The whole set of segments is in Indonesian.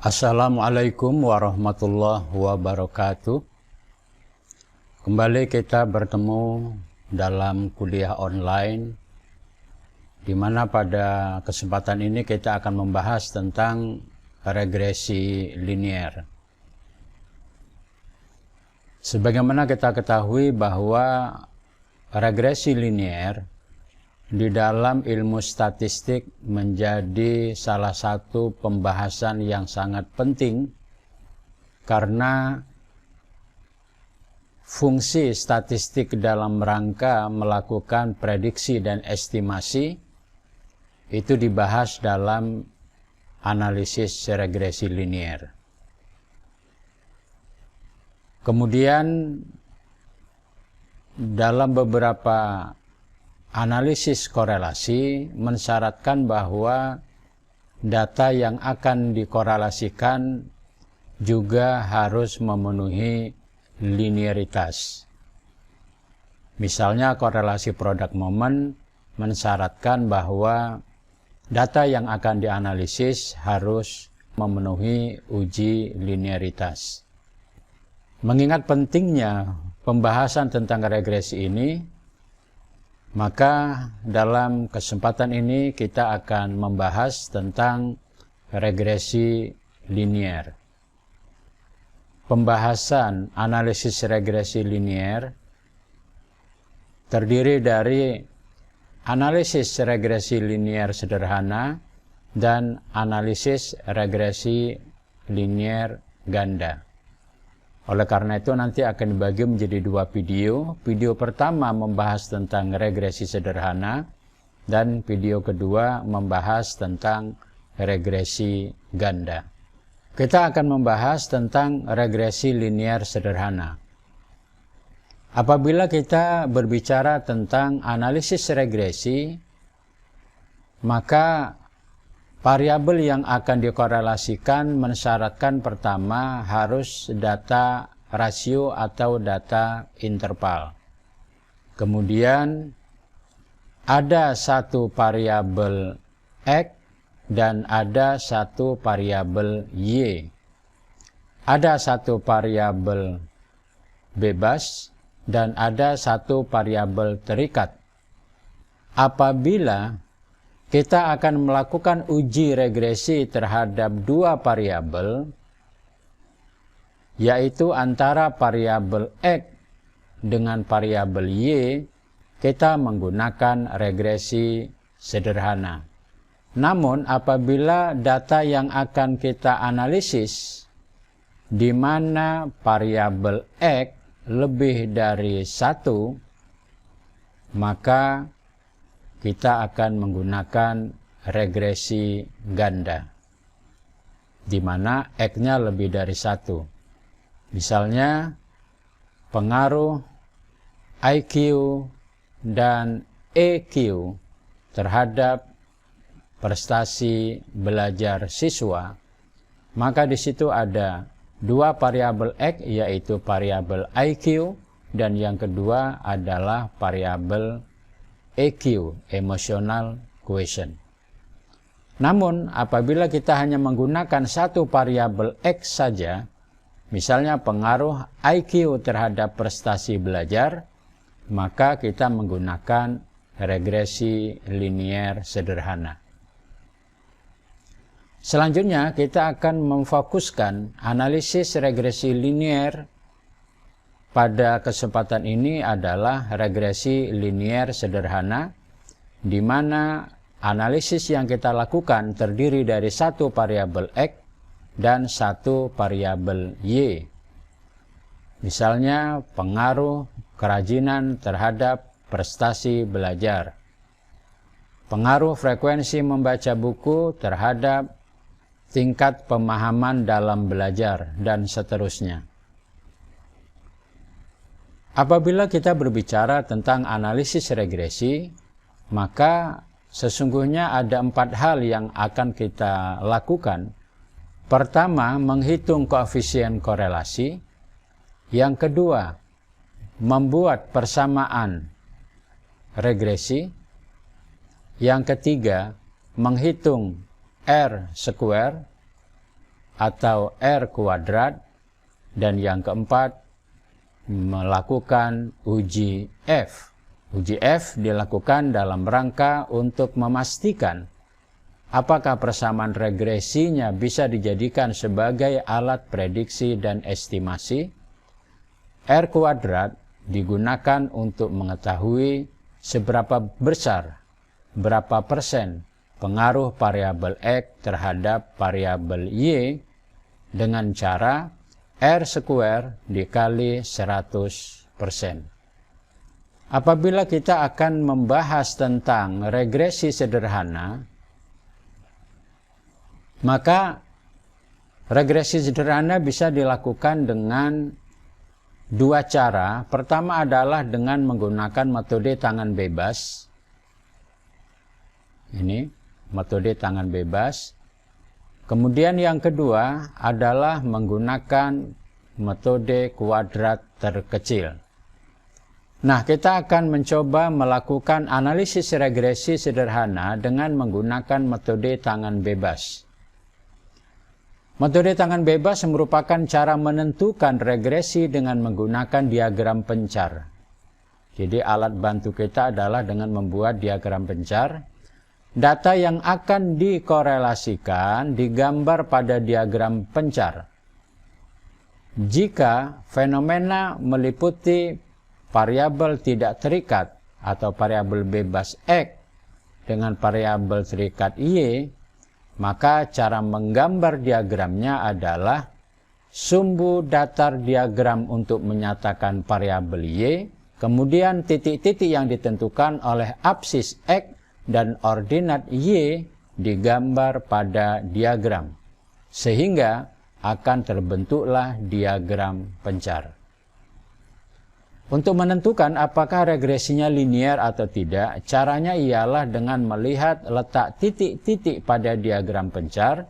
Assalamualaikum warahmatullahi wabarakatuh. Kembali kita bertemu dalam kuliah online, di mana pada kesempatan ini kita akan membahas tentang regresi linier. Sebagaimana kita ketahui bahwa regresi linier di dalam ilmu statistik menjadi salah satu pembahasan yang sangat penting, karena fungsi statistik dalam rangka melakukan prediksi dan estimasi itu dibahas dalam analisis regresi linier. Kemudian dalam beberapa analisis korelasi mensyaratkan bahwa data yang akan dikorelasikan juga harus memenuhi linearitas. Misalnya korelasi produk momen mensyaratkan bahwa data yang akan dianalisis harus memenuhi uji linearitas. Mengingat pentingnya pembahasan tentang regresi ini, maka dalam kesempatan ini kita akan membahas tentang regresi linier. Pembahasan analisis regresi linier terdiri dari analisis regresi linier sederhana dan analisis regresi linier ganda. Oleh karena itu nanti akan dibagi menjadi dua video. Video pertama membahas tentang regresi sederhana dan video kedua membahas tentang regresi ganda. Kita akan membahas tentang regresi linier sederhana. Apabila kita berbicara tentang analisis regresi, maka variabel yang akan dikorelasikan mensyaratkan pertama harus data rasio atau data interval. Kemudian ada satu variabel X dan ada satu variabel Y. Ada satu variabel bebas dan ada satu variabel terikat. Apabila kita akan melakukan uji regresi terhadap dua variabel, yaitu antara variabel X dengan variabel Y, kita menggunakan regresi sederhana. Namun apabila data yang akan kita analisis di mana variabel X lebih dari 1, maka kita akan menggunakan regresi ganda, di mana X-nya lebih dari 1. Misalnya, pengaruh IQ dan EQ terhadap prestasi belajar siswa, maka di situ ada dua variabel X, yaitu variabel IQ, dan yang kedua adalah variabel EQ, emotional quotient. Namun apabila kita hanya menggunakan satu variabel X saja, misalnya pengaruh IQ terhadap prestasi belajar, maka kita menggunakan regresi linier sederhana. Selanjutnya kita akan memfokuskan analisis regresi linier. Pada kesempatan ini adalah regresi linier sederhana, di mana analisis yang kita lakukan terdiri dari satu variabel X dan satu variabel Y. Misalnya pengaruh kerajinan terhadap prestasi belajar, pengaruh frekuensi membaca buku terhadap tingkat pemahaman dalam belajar, dan seterusnya. Apabila kita berbicara tentang analisis regresi, maka sesungguhnya ada 4 hal yang akan kita lakukan. Pertama, menghitung koefisien korelasi. Yang kedua, membuat persamaan regresi. Yang ketiga, menghitung R square atau R kuadrat. Dan yang keempat, melakukan uji F. Uji F dilakukan dalam rangka untuk memastikan apakah persamaan regresinya bisa dijadikan sebagai alat prediksi dan estimasi. R kuadrat digunakan untuk mengetahui seberapa besar, berapa persen pengaruh variabel X terhadap variabel Y dengan cara R square dikali 100%. Apabila kita akan membahas tentang regresi sederhana, maka regresi sederhana bisa dilakukan dengan dua cara. Pertama adalah dengan menggunakan metode tangan bebas. Ini metode tangan bebas. Kemudian yang kedua adalah menggunakan metode kuadrat terkecil. Nah, kita akan mencoba melakukan analisis regresi sederhana dengan menggunakan metode tangan bebas. Metode tangan bebas merupakan cara menentukan regresi dengan menggunakan diagram pencar. Jadi alat bantu kita adalah dengan membuat diagram pencar. Data yang akan dikorelasikan digambar pada diagram pencar. Jika fenomena meliputi variabel tidak terikat atau variabel bebas X dengan variabel terikat Y, maka cara menggambar diagramnya adalah sumbu datar diagram untuk menyatakan variabel Y, kemudian titik-titik yang ditentukan oleh absis X dan ordinat Y digambar pada diagram, sehingga akan terbentuklah diagram pencar. Untuk menentukan apakah regresinya linier atau tidak, caranya ialah dengan melihat letak titik-titik pada diagram pencar.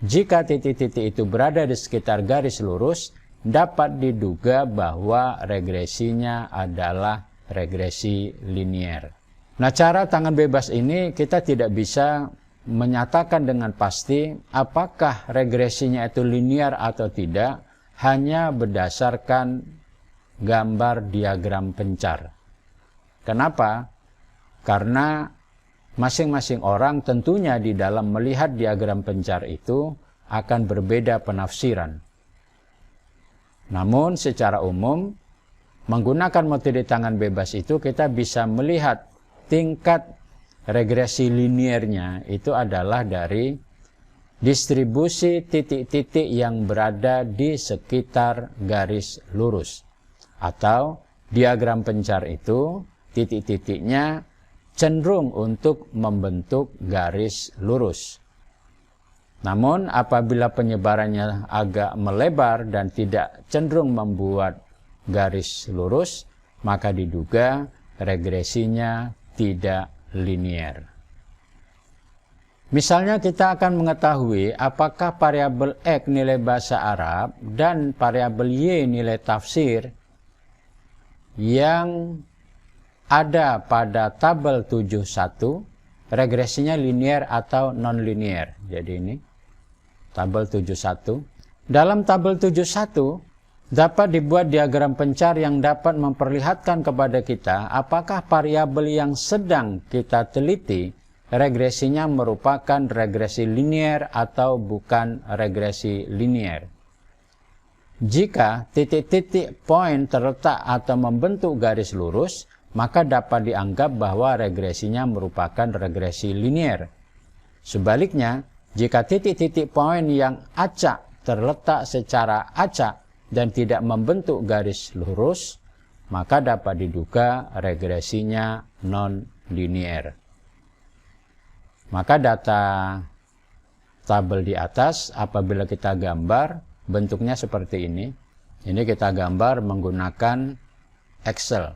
Jika titik-titik itu berada di sekitar garis lurus, dapat diduga bahwa regresinya adalah regresi linier. Nah, cara tangan bebas ini kita tidak bisa menyatakan dengan pasti apakah regresinya itu linier atau tidak, hanya berdasarkan gambar diagram pencar. Kenapa? Karena masing-masing orang tentunya di dalam melihat diagram pencar itu akan berbeda penafsiran. Namun secara umum, menggunakan metode tangan bebas itu kita bisa melihat tingkat regresi liniernya itu adalah dari distribusi titik-titik yang berada di sekitar garis lurus. Atau diagram pencar itu titik-titiknya cenderung untuk membentuk garis lurus. Namun apabila penyebarannya agak melebar dan tidak cenderung membuat garis lurus, maka diduga regresinya tidak linier. Misalnya kita akan mengetahui apakah variabel X nilai bahasa Arab dan variabel Y nilai tafsir yang ada pada tabel 71 regresinya linier atau non-linier. Jadi ini tabel 71. Dalam tabel 71 dapat dibuat diagram pencar yang dapat memperlihatkan kepada kita apakah variabel yang sedang kita teliti regresinya merupakan regresi linier atau bukan regresi linier. Jika titik-titik poin terletak atau membentuk garis lurus, maka dapat dianggap bahwa regresinya merupakan regresi linier. Sebaliknya, jika titik-titik poin yang acak terletak secara acak dan tidak membentuk garis lurus, maka dapat diduga regresinya non-linier. Maka data tabel di atas apabila kita gambar bentuknya seperti ini. Ini kita gambar menggunakan Excel.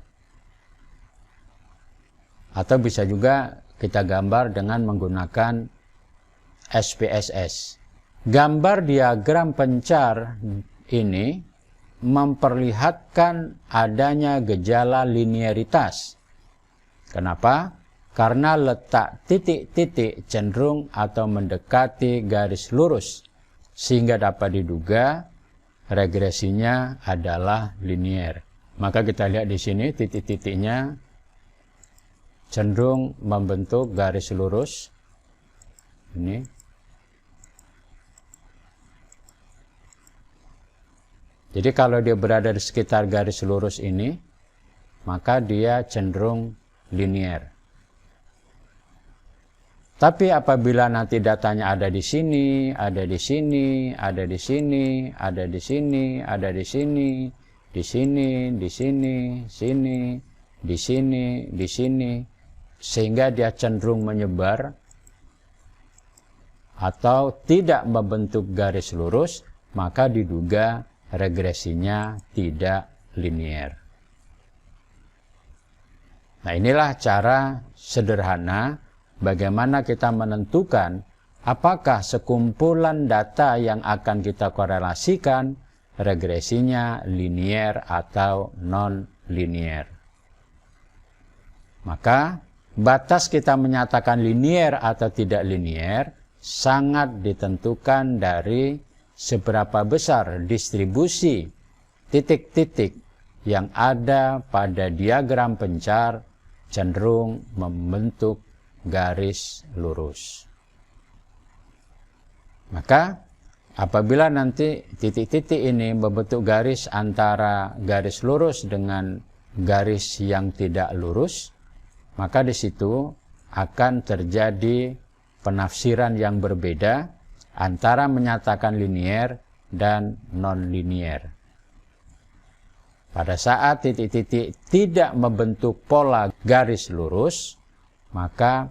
Atau bisa juga kita gambar dengan menggunakan SPSS. Gambar diagram pencar ini memperlihatkan adanya gejala linearitas. Kenapa? Karena letak titik-titik cenderung atau mendekati garis lurus, sehingga dapat diduga regresinya adalah linier. Maka kita lihat di sini titik-titiknya cenderung membentuk garis lurus. Ini. Jadi kalau dia berada di sekitar garis lurus ini, maka dia cenderung linier. Tapi apabila nanti datanya ada di sini, ada di sini, ada di sini, ada di sini, ada di sini, di sini, di sini, sini, di sini, di sini, sehingga dia cenderung menyebar atau tidak membentuk garis lurus, maka diduga regresinya tidak linier. Nah, inilah cara sederhana bagaimana kita menentukan apakah sekumpulan data yang akan kita korelasikan regresinya linier atau non-linier. Maka batas kita menyatakan linier atau tidak linier sangat ditentukan dari seberapa besar distribusi titik-titik yang ada pada diagram pencar cenderung membentuk garis lurus. Maka apabila nanti titik-titik ini membentuk garis antara garis lurus dengan garis yang tidak lurus, maka di situ akan terjadi penafsiran yang berbeda antara menyatakan linier dan non-linier. Pada saat titik-titik tidak membentuk pola garis lurus, maka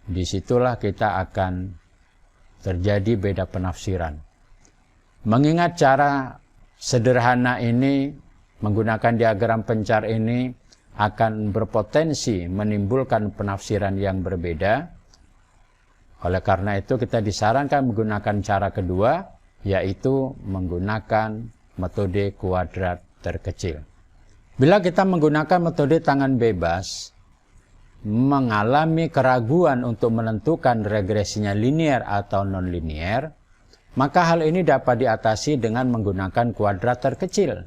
disitulah kita akan terjadi beda penafsiran. Mengingat cara sederhana ini, menggunakan diagram pencar ini akan berpotensi menimbulkan penafsiran yang berbeda. Oleh karena itu kita disarankan menggunakan cara kedua, yaitu menggunakan metode kuadrat terkecil. Bila kita menggunakan metode tangan bebas, mengalami keraguan untuk menentukan regresinya linier atau non-linier, maka hal ini dapat diatasi dengan menggunakan kuadrat terkecil.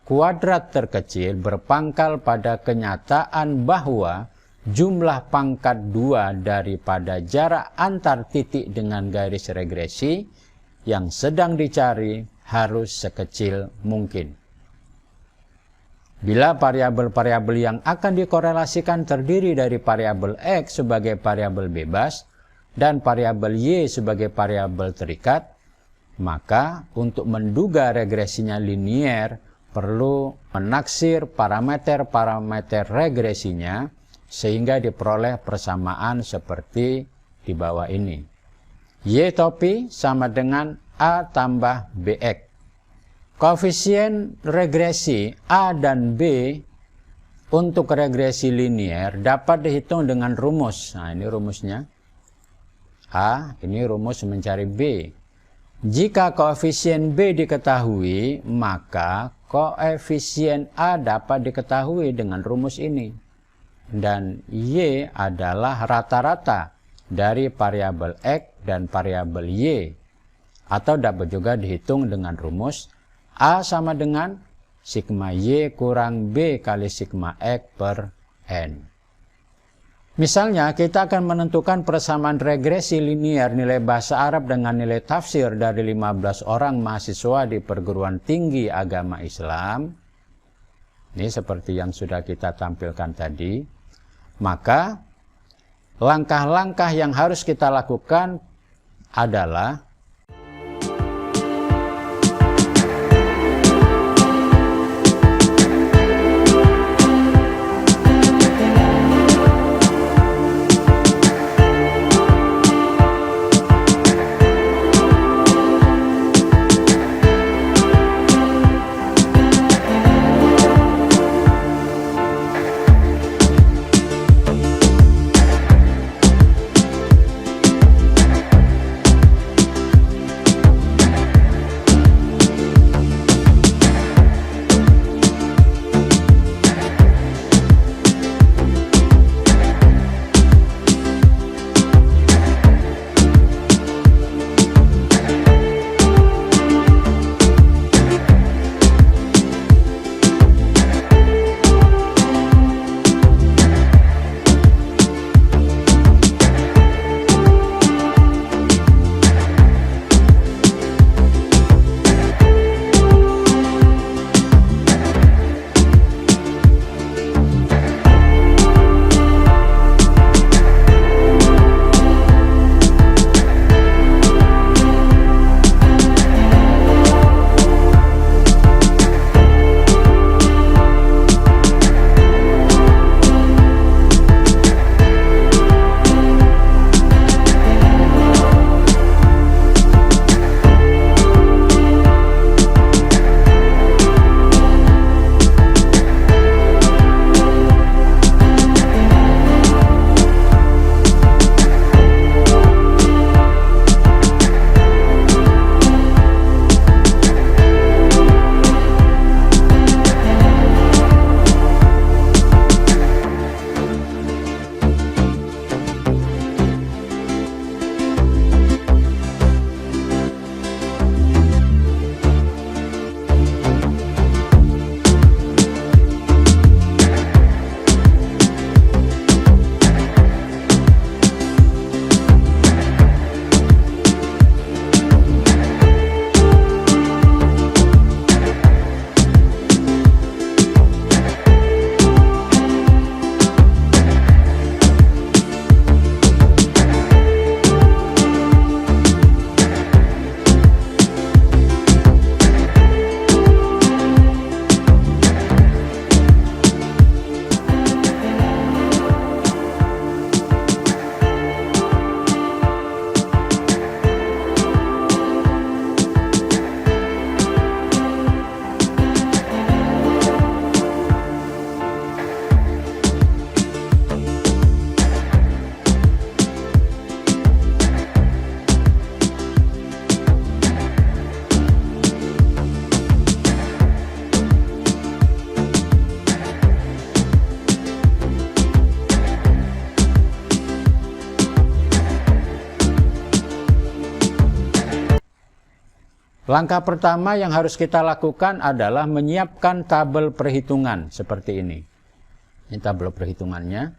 Kuadrat terkecil berpangkal pada kenyataan bahwa jumlah pangkat 2 daripada jarak antar titik dengan garis regresi yang sedang dicari harus sekecil mungkin. Bila variabel-variabel yang akan dikorelasikan terdiri dari variabel X sebagai variabel bebas dan variabel Y sebagai variabel terikat, maka untuk menduga regresinya linier perlu menaksir parameter-parameter regresinya sehingga diperoleh persamaan seperti di bawah ini. Y topi sama dengan A tambah BX. Koefisien regresi A dan B untuk regresi linier dapat dihitung dengan rumus. Nah, ini rumusnya. A, ini rumus mencari B. Jika koefisien B diketahui, maka koefisien A dapat diketahui dengan rumus ini. Dan Y adalah rata-rata dari variabel X dan variabel Y. Atau dapat juga dihitung dengan rumus A sama dengan sigma Y kurang B kali sigma X per N. Misalnya, kita akan menentukan persamaan regresi linier nilai bahasa Arab dengan nilai tafsir dari 15 orang mahasiswa di perguruan tinggi agama Islam. Ini seperti yang sudah kita tampilkan tadi. Maka, langkah-langkah yang harus kita lakukan adalah Langkah pertama yang harus kita lakukan adalah menyiapkan tabel perhitungan seperti ini. Ini tabel perhitungannya.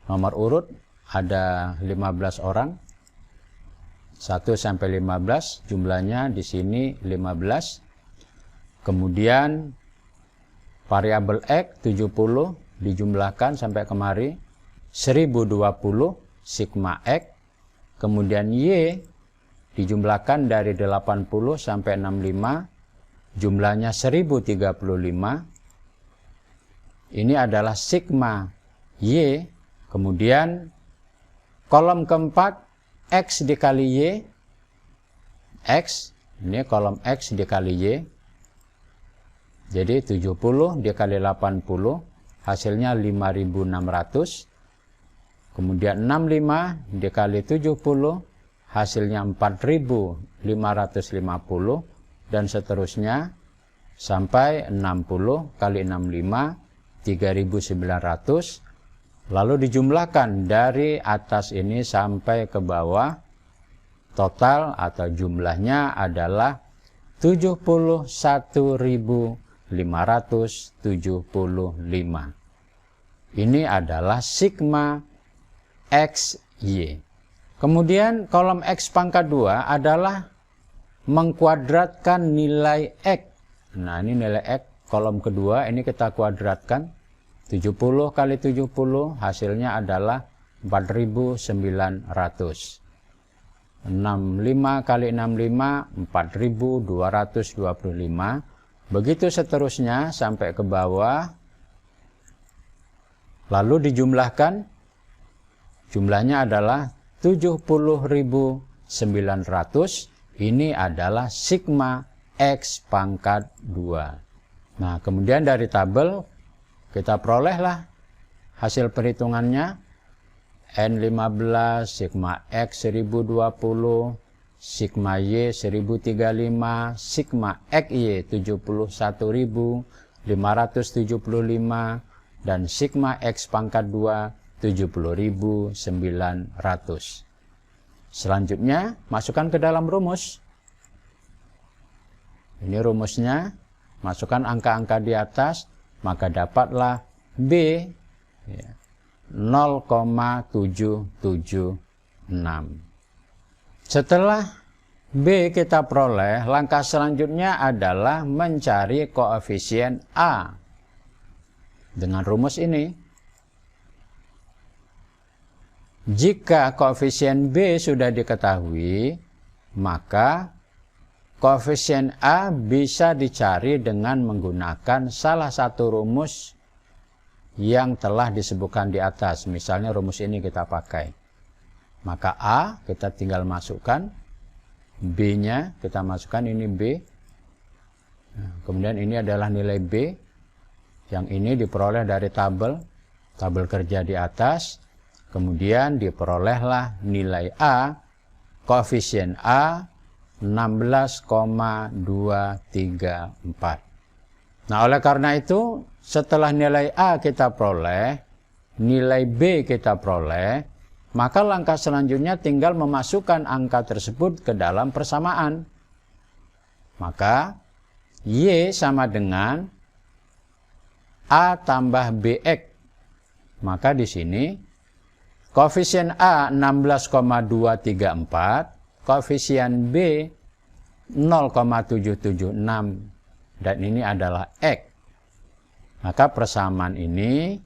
Nomor urut ada 15 orang. 1 sampai 15, jumlahnya di sini 15. Kemudian variabel X 70 dijumlahkan sampai kemari 1020 sigma X. Kemudian Y dijumlahkan dari 80 sampai 65, jumlahnya 1035. Ini adalah sigma Y. Kemudian kolom keempat X dikali Y. X, ini kolom X dikali Y. Jadi 70 dikali 80, hasilnya 5600. Kemudian 65 dikali 70, hasilnya 4550, dan seterusnya sampai 60 kali 65, 3900. Lalu dijumlahkan dari atas ini sampai ke bawah. Total atau jumlahnya adalah 71.575. Ini adalah sigma XY. Kemudian kolom X pangkat 2 adalah mengkuadratkan nilai X. Nah, ini nilai X kolom kedua, ini kita kuadratkan. 70 kali 70 hasilnya adalah 4900. 65 kali 65 4225. Begitu seterusnya sampai ke bawah. Lalu dijumlahkan. Jumlahnya adalah 70.900. Ini adalah sigma X pangkat 2. Nah, kemudian dari tabel kita perolehlah hasil perhitungannya. N15, sigma X 1020, sigma Y 1035, sigma XY 71.575, dan sigma X pangkat 2 70.900. Selanjutnya, masukkan ke dalam rumus. Ini rumusnya, masukkan angka-angka di atas, maka dapatlah B 0,776. Setelah B kita peroleh, langkah selanjutnya adalah mencari koefisien A. Dengan rumus ini, jika koefisien B sudah diketahui, maka koefisien A bisa dicari dengan menggunakan salah satu rumus yang telah disebutkan di atas. Misalnya rumus ini kita pakai. Maka A kita tinggal masukkan, B-nya kita masukkan, ini B. Nah, kemudian ini adalah nilai B. Yang ini diperoleh dari tabel kerja di atas. Kemudian diperolehlah nilai A, koefisien A 16,234. Nah, oleh karena itu, setelah nilai A kita peroleh, nilai B kita peroleh, maka langkah selanjutnya tinggal memasukkan angka tersebut ke dalam persamaan. Maka Y sama dengan A tambah BX. Maka di sini koefisien A 16,234, koefisien B 0,776, dan ini adalah X. Maka persamaan ini,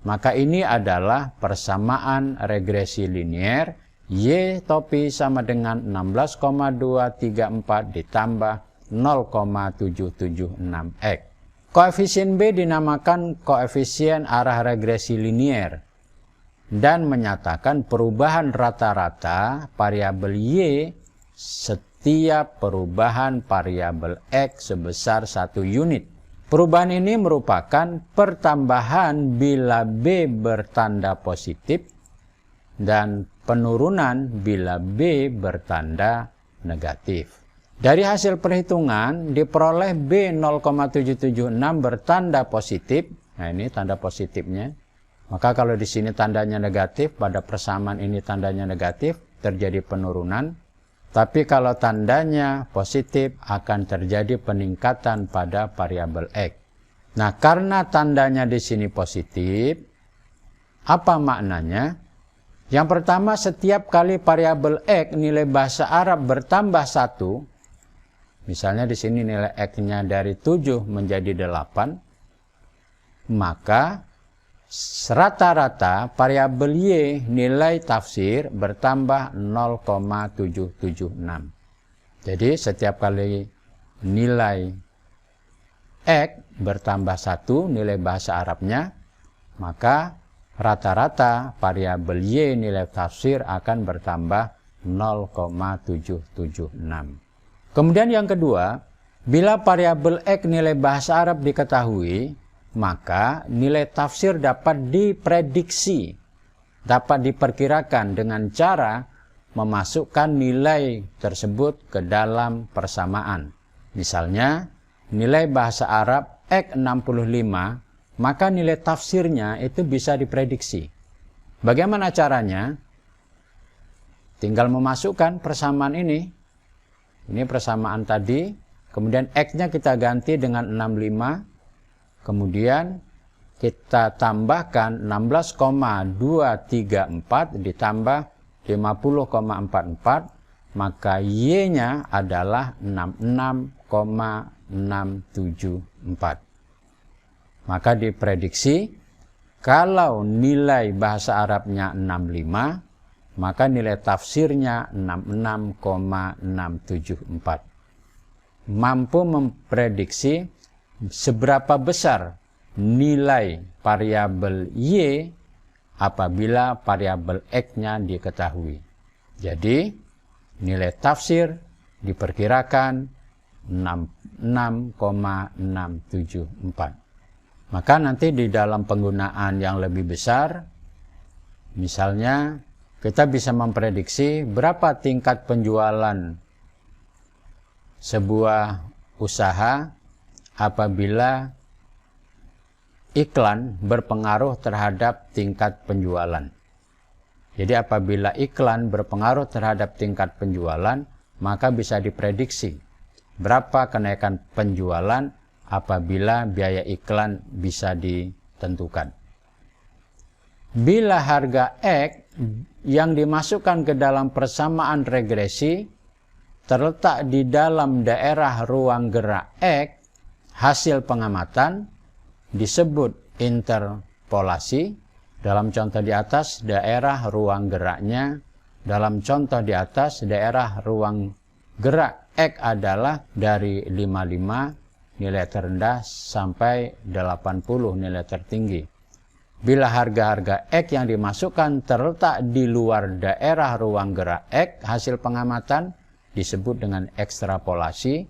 maka ini adalah persamaan regresi linier. Y topi sama dengan 16,234 ditambah 0,776X. Koefisien B dinamakan koefisien arah regresi linier dan menyatakan perubahan rata-rata variabel Y setiap perubahan variabel X sebesar 1 unit. Perubahan ini merupakan pertambahan bila B bertanda positif dan penurunan bila B bertanda negatif. Dari hasil perhitungan diperoleh B 0,776 bertanda positif. Nah, ini tanda positifnya. Maka kalau di sini tandanya negatif, pada persamaan ini tandanya negatif, terjadi penurunan. Tapi kalau tandanya positif akan terjadi peningkatan pada variabel X. Nah, karena tandanya di sini positif, apa maknanya? Yang pertama, setiap kali variabel X nilai bahasa Arab bertambah 1, misalnya di sini nilai X-nya dari 7 menjadi 8, maka rata-rata variabel Y nilai tafsir bertambah 0,776. Jadi setiap kali nilai X bertambah 1 nilai bahasa Arabnya, maka rata-rata variabel Y nilai tafsir akan bertambah 0,776. Kemudian yang kedua, bila variabel X nilai bahasa Arab diketahui, maka nilai tafsir dapat diprediksi, dapat diperkirakan dengan cara memasukkan nilai tersebut ke dalam persamaan. Misalnya, nilai bahasa Arab X65, maka nilai tafsirnya itu bisa diprediksi. Bagaimana caranya? Tinggal memasukkan persamaan ini. Ini persamaan tadi, kemudian X-nya kita ganti dengan 65, kemudian kita tambahkan 16,234 ditambah 50,44, maka Y-nya adalah 66,674. Maka diprediksi kalau nilai bahasa Arabnya 65, maka nilai tafsirnya 66,674. Mampu memprediksi seberapa besar nilai variabel Y apabila variabel X-nya diketahui. Jadi, nilai tafsir diperkirakan 66,674. Maka nanti di dalam penggunaan yang lebih besar, misalnya kita bisa memprediksi berapa tingkat penjualan sebuah usaha apabila iklan berpengaruh terhadap tingkat penjualan. Jadi apabila iklan berpengaruh terhadap tingkat penjualan, maka bisa diprediksi berapa kenaikan penjualan apabila biaya iklan bisa ditentukan. Bila harga X yang dimasukkan ke dalam persamaan regresi terletak di dalam daerah ruang gerak X, hasil pengamatan disebut interpolasi. Dalam contoh di atas, daerah ruang geraknya. Dalam contoh di atas, daerah ruang gerak X adalah dari 55 nilai terendah sampai 80 nilai tertinggi. Bila harga-harga X yang dimasukkan terletak di luar daerah ruang gerak X, hasil pengamatan disebut dengan ekstrapolasi.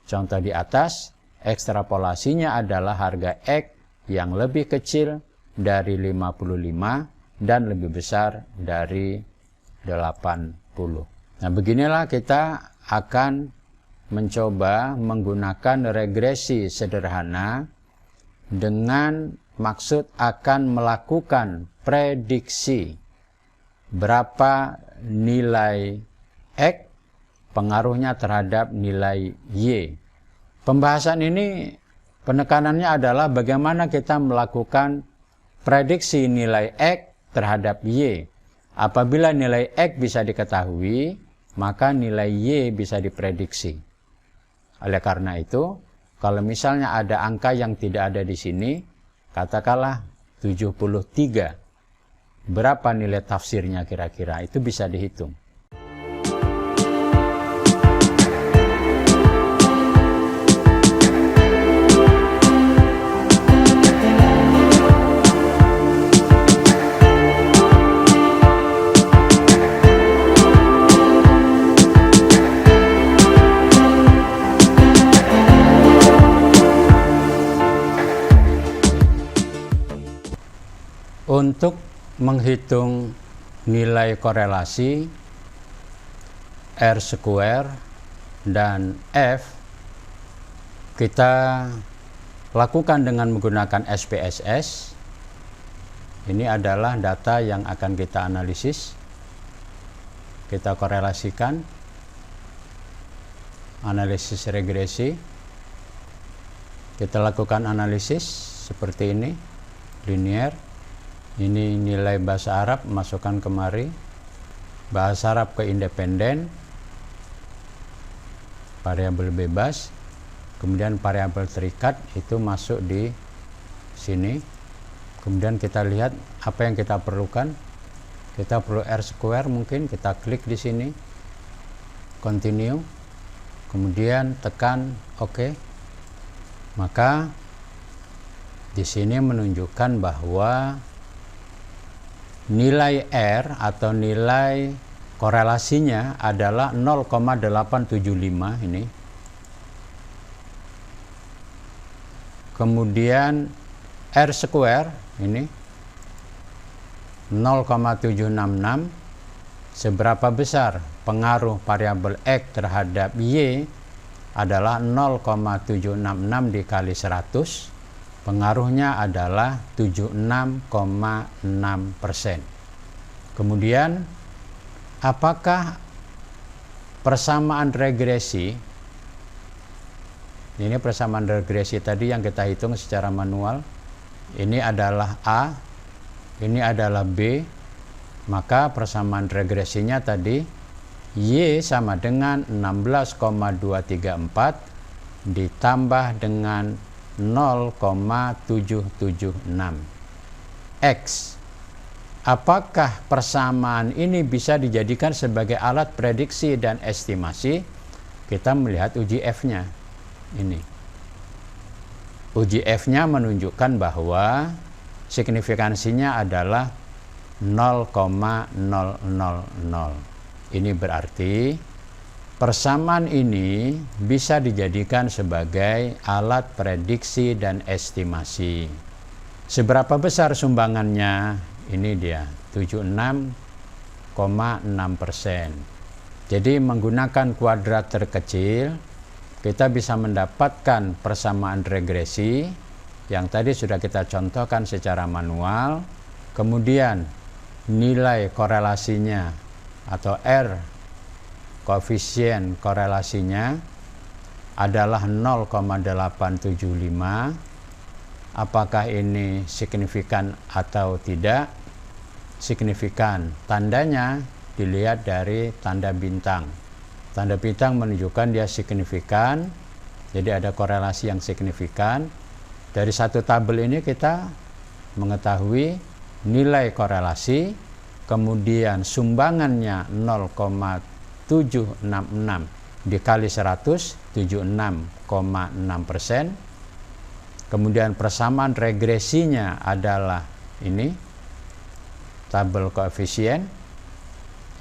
Contoh di atas, ekstrapolasinya adalah harga X yang lebih kecil dari 55 dan lebih besar dari 80. Nah, beginilah kita akan mencoba menggunakan regresi sederhana dengan maksud akan melakukan prediksi berapa nilai X pengaruhnya terhadap nilai Y. Pembahasan ini penekanannya adalah bagaimana kita melakukan prediksi nilai X terhadap Y. Apabila nilai X bisa diketahui, maka nilai Y bisa diprediksi. Oleh karena itu, kalau misalnya ada angka yang tidak ada di sini, katakanlah 73. Berapa nilai tafsirnya kira-kira? Itu bisa dihitung. Untuk menghitung nilai korelasi R² dan F, kita lakukan dengan menggunakan SPSS. Ini adalah data yang akan kita analisis, kita korelasikan. analisis regresi. Kita lakukan analisis seperti ini, linear. Ini nilai bahasa Arab, masukkan kemari. Bahasa Arab ke independen, variabel bebas. Kemudian variabel terikat itu masuk di sini. Kemudian kita lihat apa yang kita perlukan. Kita perlu R², mungkin kita klik di sini, continue, kemudian tekan OK. Maka di sini menunjukkan bahwa nilai R atau nilai korelasinya adalah 0,875 ini. Kemudian R² ini 0,766. Seberapa besar pengaruh variabel X terhadap Y adalah 0,766 dikali 100. Pengaruhnya adalah 76,6%. Kemudian apakah persamaan regresi, ini persamaan regresi tadi yang kita hitung secara manual, ini adalah A, ini adalah B, maka persamaan regresinya tadi Y sama dengan 16,234 ditambah dengan 0,776 X. Apakah persamaan ini bisa dijadikan sebagai alat prediksi dan estimasi? Kita melihat uji F-nya. Ini. Uji F-nya menunjukkan bahwa signifikansinya adalah 0,000. Ini berarti persamaan ini bisa dijadikan sebagai alat prediksi dan estimasi. Seberapa besar sumbangannya? Ini dia, 76,6%. Jadi menggunakan kuadrat terkecil, kita bisa mendapatkan persamaan regresi yang tadi sudah kita contohkan secara manual. Kemudian nilai korelasinya atau R, koefisien korelasinya adalah 0,875. Apakah ini signifikan atau tidak? Signifikan. Tandanya dilihat dari tanda bintang. Tanda bintang menunjukkan dia signifikan. Jadi ada korelasi yang signifikan. Dari satu tabel ini kita mengetahui nilai korelasi, kemudian sumbangannya 0,766 dikali 100, 76,6%. Kemudian persamaan regresinya adalah ini, tabel koefisien.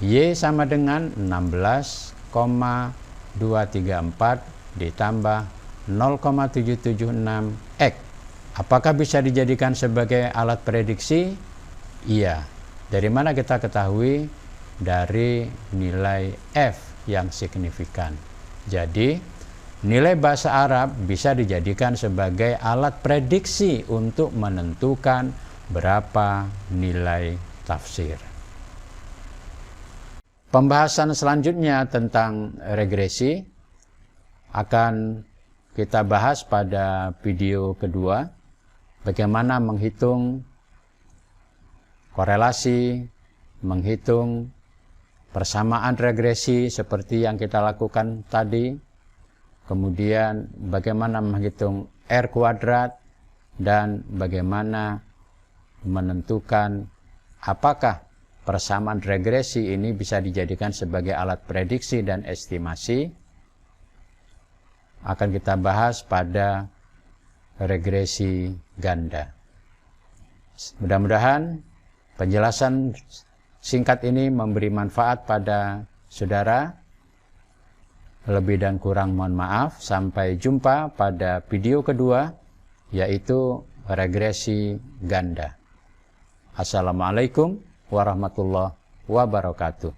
Y sama dengan 16,234 ditambah 0,776 X. Apakah bisa dijadikan sebagai alat prediksi? Iya. Dari mana kita ketahui? Dari nilai F yang signifikan. Jadi, nilai bahasa Arab bisa dijadikan sebagai alat prediksi untuk menentukan berapa nilai tafsir. Pembahasan selanjutnya tentang regresi akan kita bahas pada video kedua, bagaimana menghitung korelasi, menghitung persamaan regresi seperti yang kita lakukan tadi, kemudian bagaimana menghitung R kuadrat, dan bagaimana menentukan apakah persamaan regresi ini bisa dijadikan sebagai alat prediksi dan estimasi. Akan kita bahas pada regresi ganda. Mudah-mudahan penjelasan singkat ini memberi manfaat pada saudara. Lebih dan kurang mohon maaf. Sampai jumpa pada video kedua, yaitu regresi ganda. Assalamualaikum warahmatullahi wabarakatuh.